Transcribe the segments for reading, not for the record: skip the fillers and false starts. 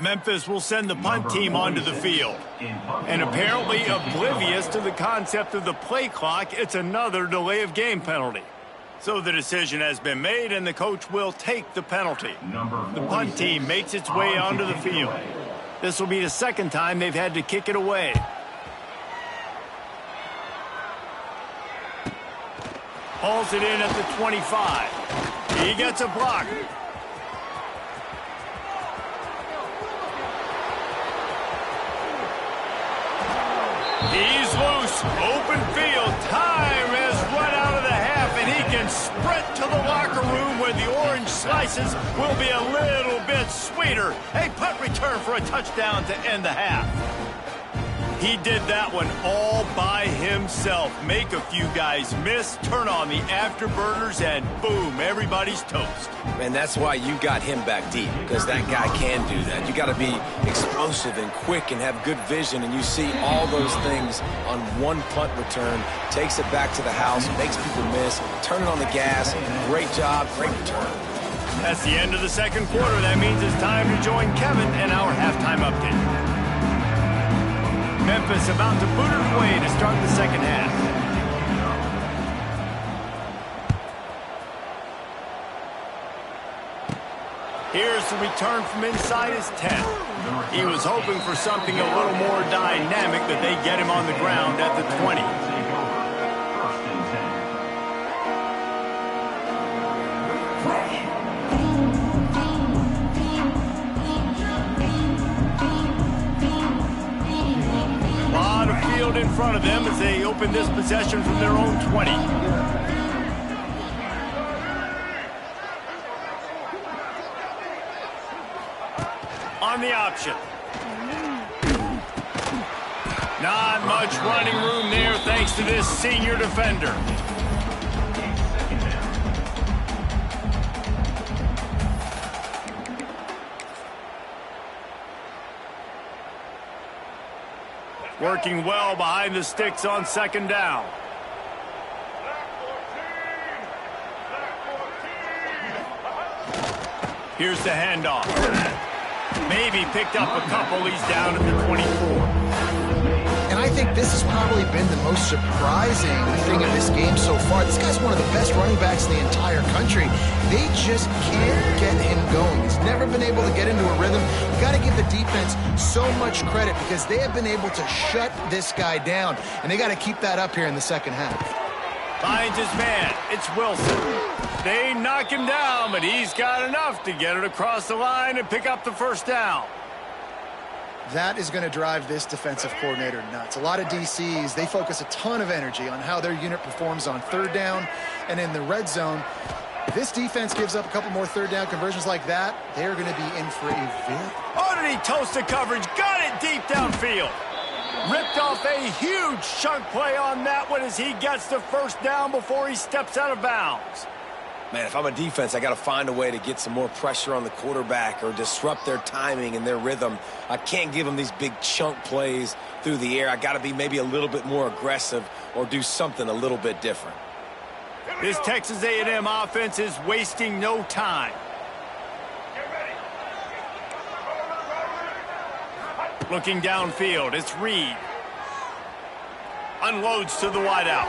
Memphis will send the punt team onto the field. And apparently oblivious to the concept of the play clock, it's another delay of game penalty. So the decision has been made, and the coach will take the penalty. The punt team makes its way onto the field. This will be the second time they've had to kick it away. Hauls it in at the 25. He gets a block. He's loose. Open field. Time has run out of the half, and he can sprint to the locker room where the orange slices will be a little bit sweeter. A punt return for a touchdown to end the half. He did that one all by himself. Make a few guys miss, turn on the afterburners, and boom, everybody's toast. Man, that's why you got him back deep, because that guy can do that. You got to be explosive and quick and have good vision, and you see all those things on one punt return. Takes it back to the house, makes people miss, turning on the gas. Great job, great return. That's the end of the second quarter. That means it's time to join Kevin and our halftime update. Memphis about to boot it away to start the second half. Here's the return from inside his 10. He was hoping for something a little more dynamic, but they get him on the ground at the 20. In front of them as they open this possession from their own 20. On the option. Not much running room there thanks to this senior defender. Working well behind the sticks on second down. Here's the handoff. Maybe picked up a couple. He's down at the 24. And I think this has probably been the most surprising thing of this game so far. This guy's one of the best running backs in the entire country. They just can't get him going. He's never been able to get into a rhythm. You got to give the defense so much credit because they have been able to shut this guy down. And they got to keep that up here in the second half. Finds his man. It's Wilson. They knock him down, but he's got enough to get it across the line and pick up the first down. That is going to drive this defensive coordinator nuts. A lot of DCs, they focus a ton of energy on how their unit performs on third down and in the red zone. If this defense gives up a couple more third down conversions like that, they're going to be in for a very... Oh, did he toast the coverage? Got it deep downfield. Ripped off a huge chunk play on that one as he gets the first down before he steps out of bounds. Man, if I'm a defense, I got to find a way to get some more pressure on the quarterback or disrupt their timing and their rhythm. I can't give them these big chunk plays through the air. I got to be maybe a little bit more aggressive or do something a little bit different. This Texas A&M offense is wasting no time. Looking downfield, it's Reed. Unloads to the wideout.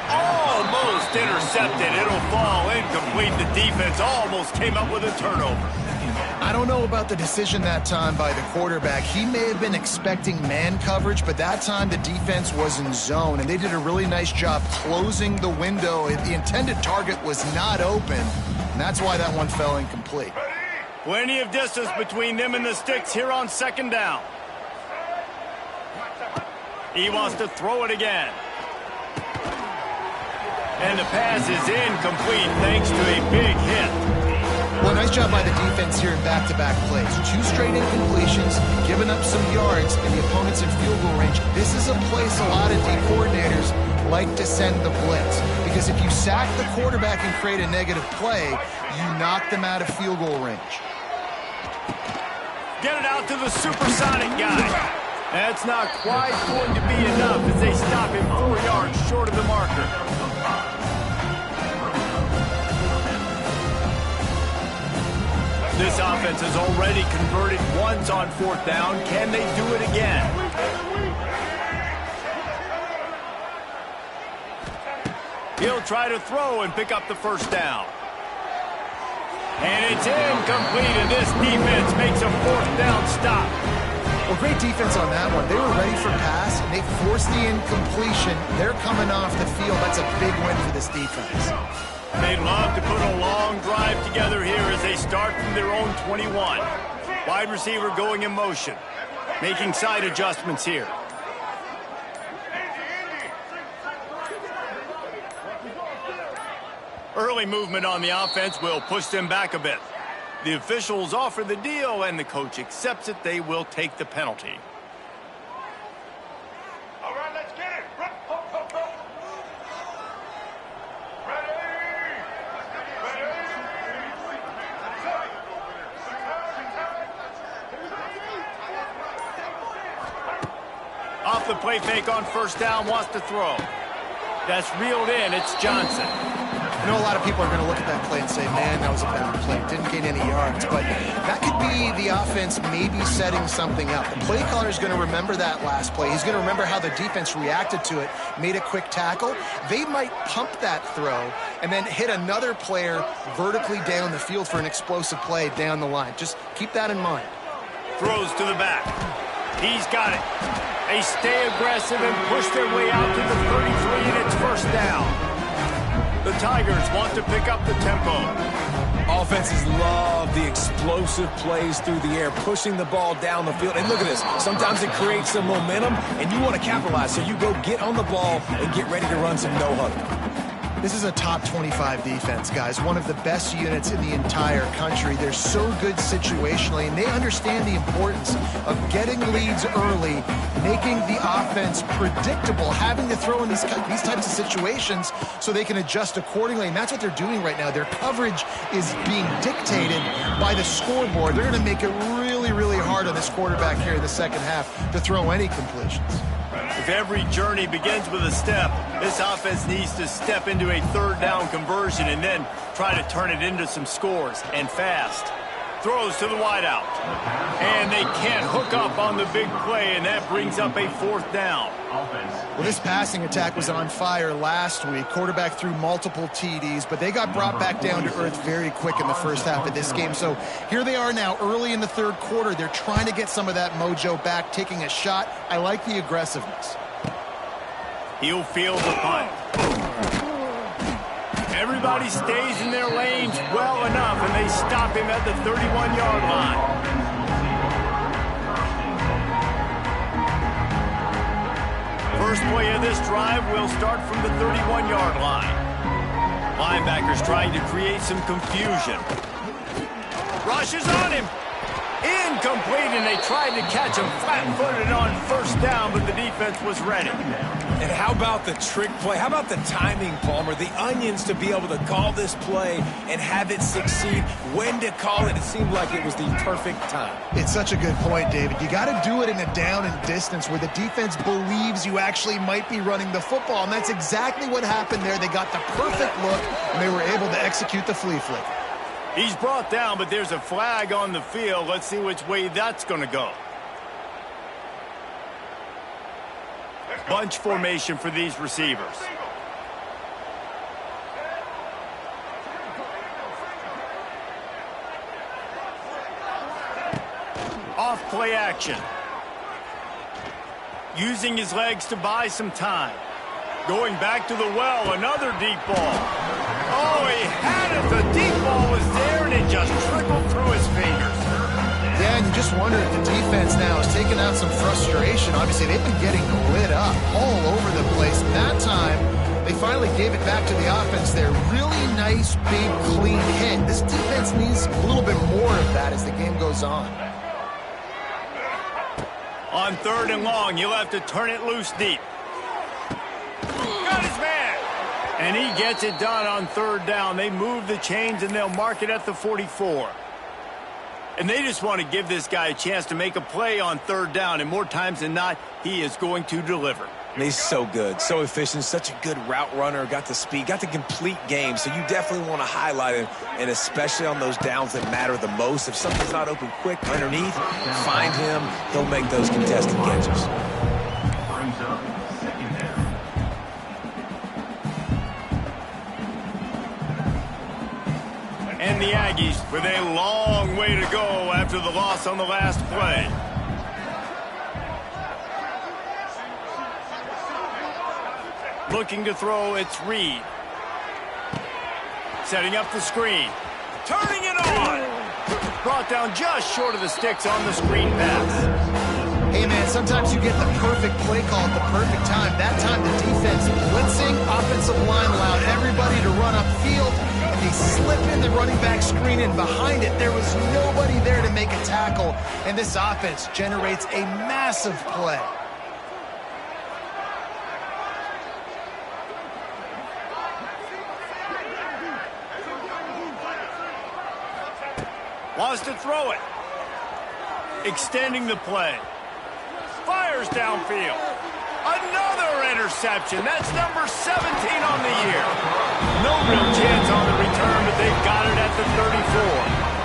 Almost intercepted. It'll fall incomplete. The defense almost came up with a turnover. I don't know about the decision that time by the quarterback. He may have been expecting man coverage, but that time the defense was in zone, and they did a really nice job closing the window. The intended target was not open, and that's why that one fell incomplete. Plenty of distance between them and the sticks here on second down. He wants to throw it again. And the pass is incomplete thanks to a big hit. Well, nice job by the defense here in back-to-back plays. 2 straight incompletions, giving up some yards, and the opponent's in field goal range. This is a place a lot of D coordinators like to send the blitz. Because if you sack the quarterback and create a negative play, you knock them out of field goal range. Get it out to the supersonic guy. That's not quite going to be enough as they stop him 4 yards short of the marker. This offense offense has already converted once on 4th down. Can they do it again? He'll try to throw and pick up the 1st down. And it's incomplete, and this defense makes a 4th down stop. Well, great defense on that one. They were ready for pass, and they forced the incompletion. They're coming off the field. That's a big win for this defense. They'd love to put a long drive together here as they start from their own 21. Wide receiver going in motion, making side adjustments here. Early movement on the offense will push them back a bit. The officials offer the deal, and the coach accepts it. They will take the penalty. All right, let's get it. Ready. Off the play fake on 1st down, wants to throw. That's reeled in. It's Johnson. I know a lot of people are going to look at that play and say, man, that was a bad play. Didn't gain any yards. But that could be the offense maybe setting something up. The play caller is going to remember that last play. He's going to remember how the defense reacted to it, made a quick tackle. They might pump that throw and then hit another player vertically down the field for an explosive play down the line. Just keep that in mind. Throws to the back. He's got it. They stay aggressive and push their way out to the 33, and it's 1st down. The Tigers want to pick up the tempo. Offenses love the explosive plays through the air, pushing the ball down the field. And look at this. Sometimes it creates some momentum, and you want to capitalize. So you go get on the ball and get ready to run some no-huddle. This is a top 25 defense, guys. One of the best units in the entire country. They're so good situationally, and they understand the importance of getting leads early, making the offense predictable, having to throw in these types of situations so they can adjust accordingly. And that's what they're doing right now. Their coverage is being dictated by the scoreboard. They're going to make it really, really hard on this quarterback here in the second half to throw any completions. If every journey begins with a step, this offense needs to step into a 3rd down conversion and then try to turn it into some scores, and fast. Throws to the wideout. And they can't hook up on the big play, and that brings up a 4th down. Well, this passing attack was on fire last week. Quarterback threw multiple TDs, but they got brought back down to earth very quick in the first half of this game. So here they are now early in the 3rd quarter. They're trying to get some of that mojo back, taking a shot. I like the aggressiveness. He'll field the punt. Everybody stays in their lanes well enough, and they stop him at the 31-yard line. First play of this drive will start from the 31-yard line. Linebackers trying to create some confusion. Rushes on him. Incomplete, and they tried to catch him flat-footed on 1st down, but the defense was ready. And how about the trick play? How about the timing, Palmer? The onions to be able to call this play and have it succeed. When to call it, it seemed like it was the perfect time. It's such a good point, David. You got to do it in a down and distance where the defense believes you actually might be running the football, and that's exactly what happened there. They got the perfect look, and they were able to execute the flea flick. He's brought down, but there's a flag on the field. Let's see which way that's going to go. Bunch formation for these receivers. Off play action. Using his legs to buy some time. Going back to the well, another deep ball. Oh, he had it. The deep ball was there, and it just trickled through his fingers. Yeah, and you just wonder if the defense now is taking out some frustration. Obviously, they've been getting lit up all over the place. And that time, they finally gave it back to the offense there. Really nice, big, clean hit. This defense needs a little bit more of that as the game goes on. On 3rd and long, you'll have to turn it loose deep. Got his man. And he gets it done on 3rd down. They move the chains, and they'll mark it at the 44. And they just want to give this guy a chance to make a play on 3rd down, and more times than not, he is going to deliver. And he's so good, so efficient, such a good route runner, got the speed, got the complete game. So you definitely want to highlight him, and especially on those downs that matter the most. If something's not open quick underneath, find him. He'll make those contested catches. Brings up second down. And the Aggies with a long way to go after the loss on the last play. Looking to throw, it's Reed. Setting up the screen. Turning it on. Brought down just short of the sticks on the screen pass. Hey, man, sometimes you get the perfect play call at the perfect time. That time the defense blitzing, offensive line allowed everybody to run upfield. And they slip in the running back screen, and behind it, there was nobody there to make a tackle. And this offense generates a massive play. Wants to throw it. Extending the play. Fires downfield. Another interception. That's number 17 on the year. No real chance on the return, but they've got it at the 34.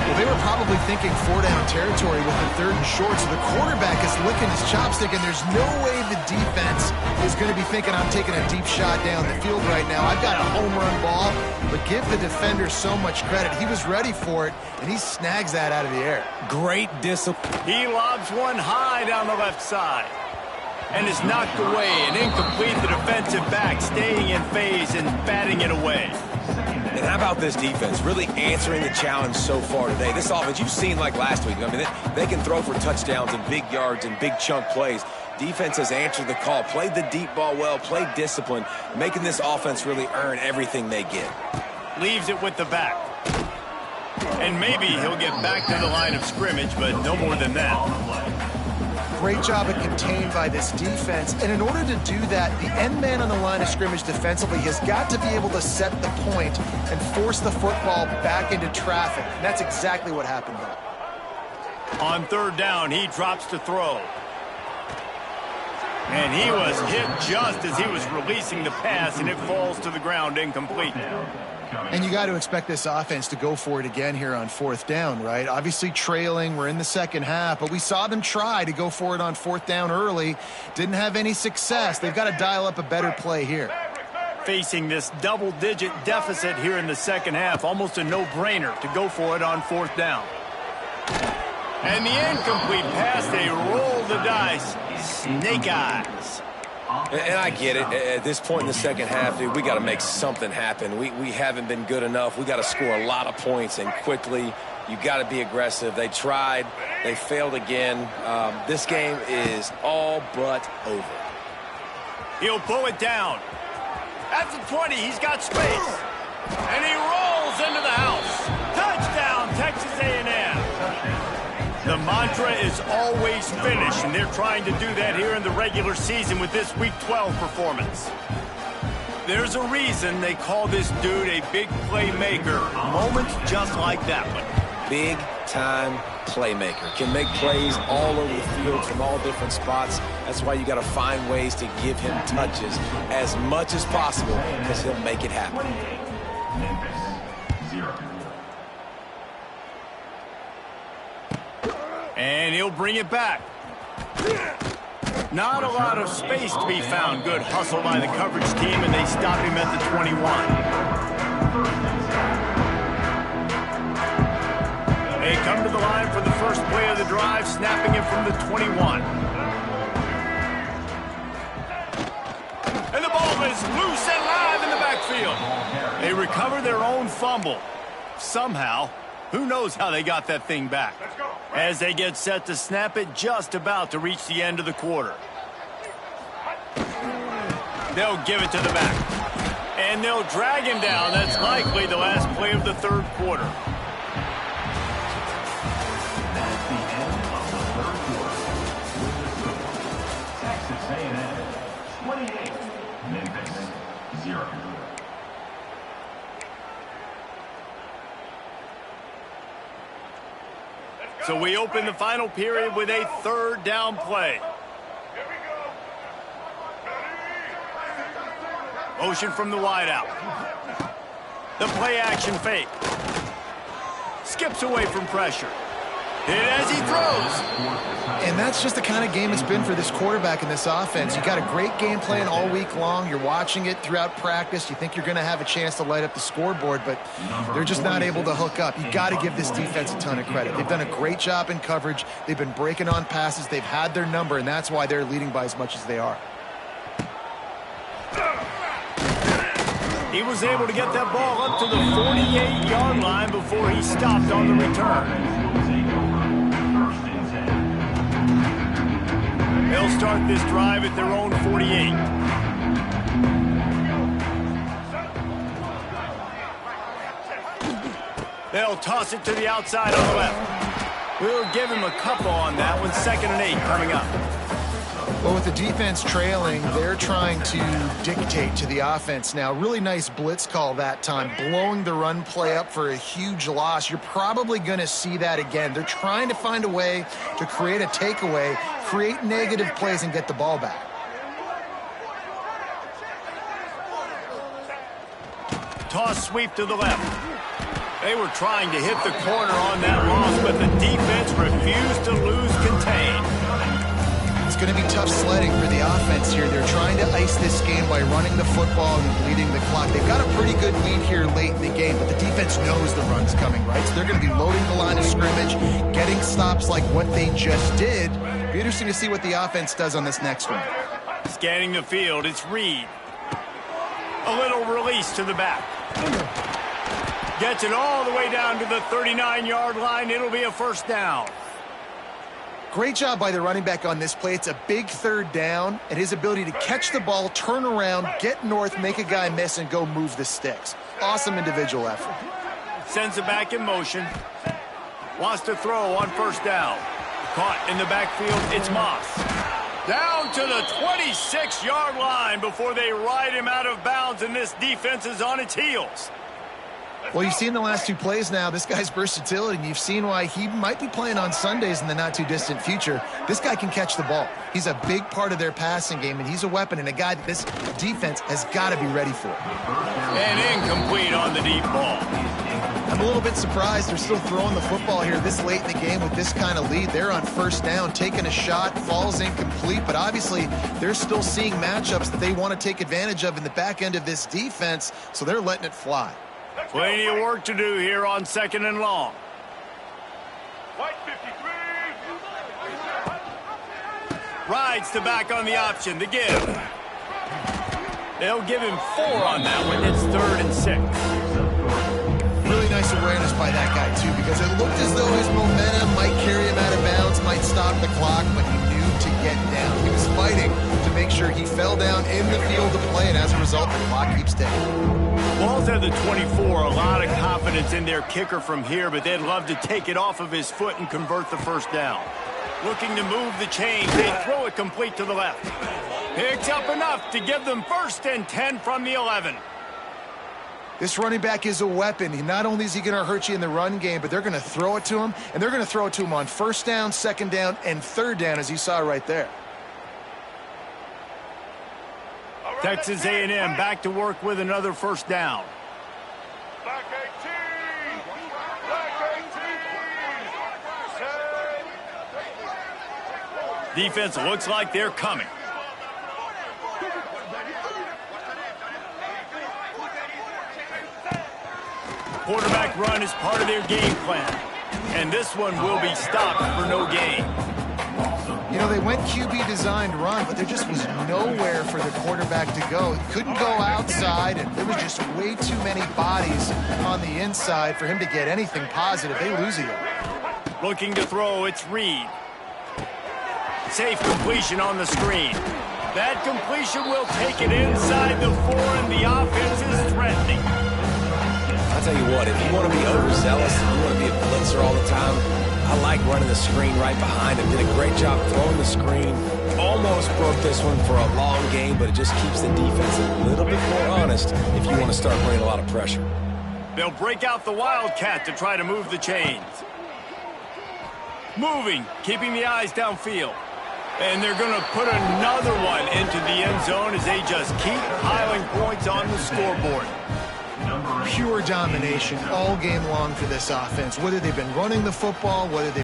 Well, they were probably thinking 4-down territory with the 3rd and short, so the quarterback is licking his chopstick, and there's no way the defense is going to be thinking, I'm taking a deep shot down the field right now. I've got a home run ball, but give the defender so much credit. He was ready for it, and he snags that out of the air. Great discipline. He lobs one high down the left side. And is knocked away and incomplete. The defensive back staying in phase and batting it away. And how about this defense really answering the challenge so far today? This offense, you've seen like last week. I mean, they can throw for touchdowns and big yards and big chunk plays. Defense has answered the call, played the deep ball well, played discipline, making this offense really earn everything they get. Leaves it with the back. And maybe he'll get back to the line of scrimmage, but no more than that. Great job of contained by this defense, and in order to do that, the end man on the line of scrimmage defensively has got to be able to set the point and force the football back into traffic. And that's exactly what happened there. On 3rd down, he drops to throw. And he was hit just as he was releasing the pass, and it falls to the ground incomplete. And you got to expect this offense to go for it again here on 4th down, right? Obviously trailing, we're in the second half, but we saw them try to go for it on 4th down early. Didn't have any success. They've got to dial up a better play here. Facing this double-digit deficit here in the second half, almost a no-brainer to go for it on 4th down. And the incomplete pass, they roll the dice. Snake eyes. And I get it. At this point in the second half, dude, we got to make something happen. We haven't been good enough. We got to score a lot of points and quickly. You got to be aggressive. They tried. They failed again. This game is all but over. He'll pull it down. At the 20, he's got space. And he rolls into the house. Touchdown, Texas A&M. The mantra is always finish, and they're trying to do that here in the regular season with this Week 12 performance. There's a reason they call this dude a big playmaker. Moments just like that one. Big-time playmaker. Can make plays all over the field from all different spots. That's why you got to find ways to give him touches as much as possible because he'll make it happen. Memphis, 0. And he'll bring it back. Not a lot of space to be found. Good hustle by the coverage team, and they stop him at the 21. They come to the line for the first play of the drive, snapping it from the 21. And the ball is loose and live in the backfield. They recover their own fumble. Somehow. Who knows how they got that thing back? As they get set to snap it, just about to reach the end of the quarter. They'll give it to the back. And they'll drag him down. That's likely the last play of the 3rd quarter. That's the end of the 3rd quarter. Texas A&M, 28. Memphis, 0. So we open the final period with a 3rd down play. Motion from the wideout. The play action fake. Skips away from pressure. Hit as he throws. And that's just the kind of game it's been for this quarterback in this offense. You got a great game plan all week long. You're watching it throughout practice. You think you're going to have a chance to light up the scoreboard, but they're just not able to hook up. You got to give this defense a ton of credit. They've done a great job in coverage. They've been breaking on passes. They've had their number, and that's why they're leading by as much as they are. He was able to get that ball up to the 48-yard line before he stopped on the return. They'll start this drive at their own 48. They'll toss it to the outside on the left. We'll give him a couple on that one. 2nd and 8 coming up. Well, with the defense trailing, they're trying to dictate to the offense now. Really nice blitz call that time, blowing the run play up for a huge loss. You're probably going to see that again. They're trying to find a way to create a takeaway, create negative plays, and get the ball back. Toss sweep to the left. They were trying to hit the corner on that loss, but the defense refused to lose contain. It's going to be tough sledding for the offense here. They're trying to ice this game by running the football and leading the clock. They've got a pretty good lead here late in the game, but the defense knows the run's coming, right? So they're going to be loading the line of scrimmage, getting stops like what they just did. Be interesting to see what the offense does on this next one. Scanning the field, it's Reed. A little release to the back. Gets it all the way down to the 39-yard line. It'll be a 1st down. Great job by the running back on this play. It's a big 3rd down, and his ability to catch the ball, turn around, get north, make a guy miss, and go move the sticks. Awesome individual effort. Sends it back in motion. Wants to throw on 1st down. Caught in the backfield, it's Moss. Down to the 26-yard line before they ride him out of bounds, and this defense is on its heels. Well, you've seen the last 2 plays now. This guy's versatility, and you've seen why he might be playing on Sundays in the not-too-distant future. This guy can catch the ball. He's a big part of their passing game, and he's a weapon and a guy that this defense has got to be ready for. And incomplete on the deep ball. I'm a little bit surprised they're still throwing the football here this late in the game with this kind of lead. They're on 1st down, taking a shot, falls incomplete, but obviously they're still seeing matchups that they want to take advantage of in the back end of this defense, so they're letting it fly. Plenty of work to do here on 2nd and long. White 53. Rides to back on the option, the give. They'll give him 4 on that one. It's 3rd and 6. Really nice awareness by that guy, too, because it looked as though his momentum might carry him out of bounds, might stop the clock, but he knew to get down. He was fighting to make sure he fell down in the field to play, and as a result, the clock keeps ticking. Ball's at the 24. A lot of confidence in their kicker from here, but they'd love to take it off of his foot and convert the 1st down. Looking to move the chains. They throw it complete to the left. Picks up enough to give them 1st and 10 from the 11. This running back is a weapon. Not only is he going to hurt you in the run game, but they're going to throw it to him, and they're going to throw it to him on 1st down, 2nd down, and 3rd down, as you saw right there. Texas A&M back to work with another 1st down. Black 18. Black 18. Defense looks like they're coming. Quarterback run is part of their game plan. And this one will be stopped for no gain. You know, they went QB designed run, but there just was nowhere for the quarterback to go. He couldn't go outside, and there was just way too many bodies on the inside for him to get anything positive. They lose it. Looking to throw, it's Reed. Safe completion on the screen. That completion will take it inside the 4, and the offense is threatening. I'll tell you what, if you want to be overzealous and you want to be a blitzer all the time, I like running the screen right behind him. Did a great job throwing the screen. Almost broke this one for a long game, but it just keeps the defense a little bit more honest if you want to start bringing a lot of pressure. They'll break out the Wildcat to try to move the chains. Moving, keeping the eyes downfield. And they're going to put another one into the end zone as they just keep piling points on the scoreboard. Pure domination all game long for this offense. Whether they've been running the football, whether they've